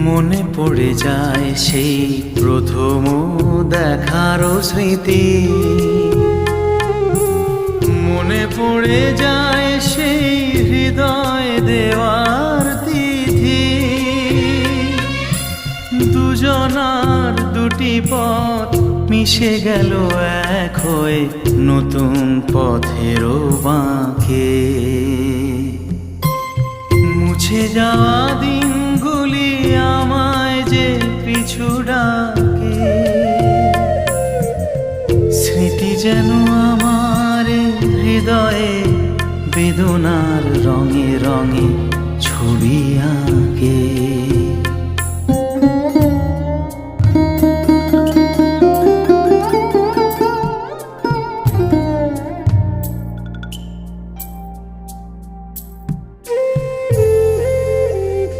মনে পড়ে যায় সেই প্রথম দেখার স্মৃতি, মনে পড়ে যায় সেই হৃদয় দেওয়ার তিথি। দুজনার দুটি পথ মিশে গেল এক হয়ে নতুন পথেরও বাঁকে। মুছে যাওয়া দিনগুলি আমায় যে পিছু ডাকে, স্মৃতি যেন আমার হৃদয়ে বেদনার রঙে রঙে ছবি আঁকে।